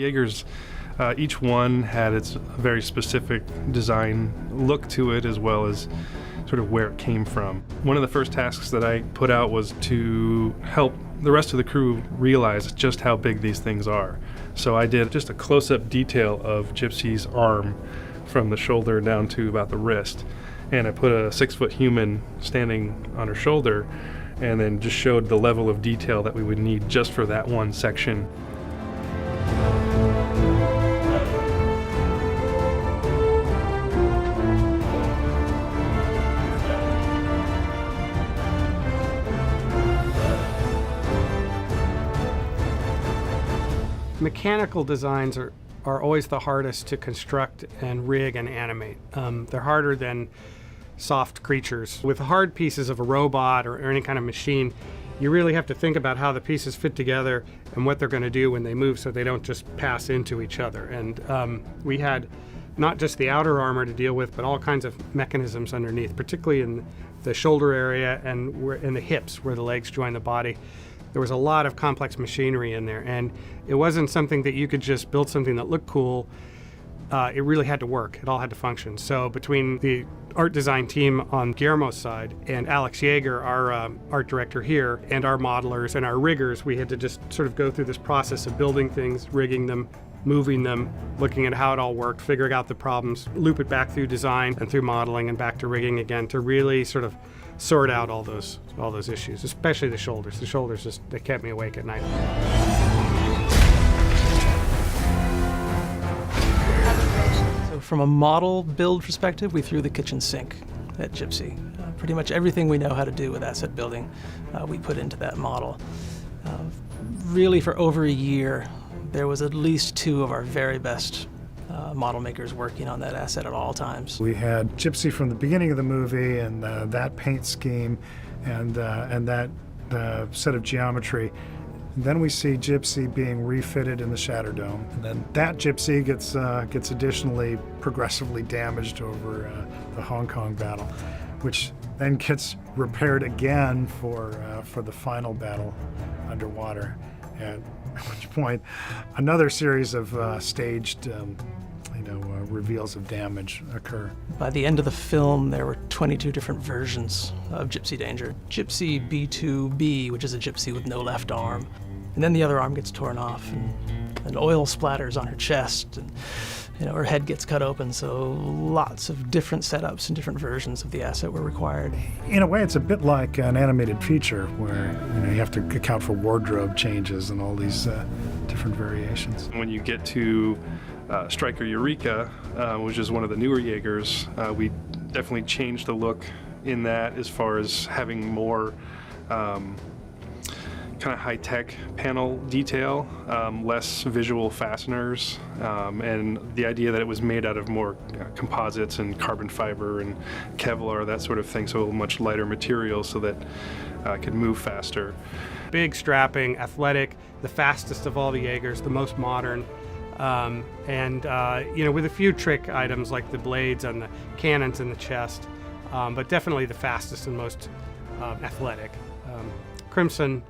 Jaegers, each one had its very specific design look to it, as well as sort of where it came from. One of the first tasks that I put out was to help the rest of the crew realize just how big these things are. So I did just a close-up detail of Gypsy's arm from the shoulder down to about the wrist. And I put a 6-foot human standing on her shoulder and then just showed the level of detail that we would need just for that one section. Mechanical designs are always the hardest to construct and rig and animate. They're harder than soft creatures. With hard pieces of a robot or any kind of machine, you really have to think about how the pieces fit together and what they're going to do when they move so they don't just pass into each other. And we had not just the outer armor to deal with, but all kinds of mechanisms underneath, particularly in the shoulder area and in the hips where the legs join the body. There was a lot of complex machinery in there, and it wasn't something that you could just build something that looked cool. It really had to work. It all had to function. So between the art design team on Guillermo's side and Alex Jaeger, our art director here, and our modelers and our riggers, we had to just sort of go through this process of building things, rigging them, moving them, looking at how it all worked, figuring out the problems, loop it back through design and through modeling and back to rigging again to really sort of sort out all those issues, especially the shoulders. The shoulders just, they kept me awake at night. So from a model build perspective, we threw the kitchen sink at Gypsy. Pretty much everything we know how to do with asset building, we put into that model. Really for over a year, there was at least 2 of our very best model makers working on that asset at all times. We had Gypsy from the beginning of the movie, and that paint scheme and that set of geometry. And then we see Gypsy being refitted in the Shatter Dome. And then that Gypsy gets additionally progressively damaged over the Hong Kong battle, which then gets repaired again for the final battle underwater. At which point, another series of staged reveals of damage occur. By the end of the film, there were 22 different versions of Gypsy Danger. Gypsy B2B, which is a gypsy with no left arm. And then the other arm gets torn off, and oil splatters on her chest, and her head gets cut open, so lots of different setups and different versions of the asset were required. In a way, it's a bit like an animated feature where you have to account for wardrobe changes and all these different variations. When you get to Striker Eureka, which is one of the newer Jaegers, we definitely changed the look in that as far as having more kind of high-tech panel detail, less visual fasteners, and the idea that it was made out of more composites and carbon fiber and Kevlar, that sort of thing, so a much lighter material so that it could move faster. Big, strapping, athletic, the fastest of all the Jaegers, the most modern. With a few trick items like the blades and the cannons in the chest, but definitely the fastest and most athletic. Crimson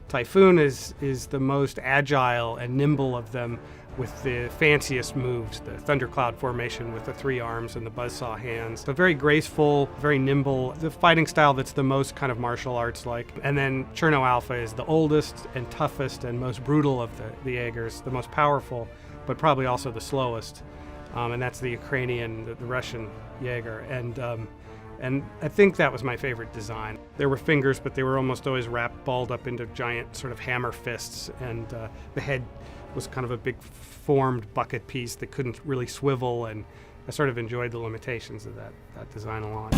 Typhoon is the most agile and nimble of them, with the fanciest moves, the thundercloud formation with the 3 arms and the buzzsaw hands. So very graceful, very nimble, the fighting style that's the most kind of martial arts like. And then Cherno Alpha is the oldest and toughest and most brutal of the Jaegers, the most powerful, but probably also the slowest. And that's the Ukrainian, the Russian Jaeger. And I think that was my favorite design. There were fingers, but they were almost always balled up into giant sort of hammer fists, and the head was kind of a big formed bucket piece that couldn't really swivel, and I sort of enjoyed the limitations of that design a lot.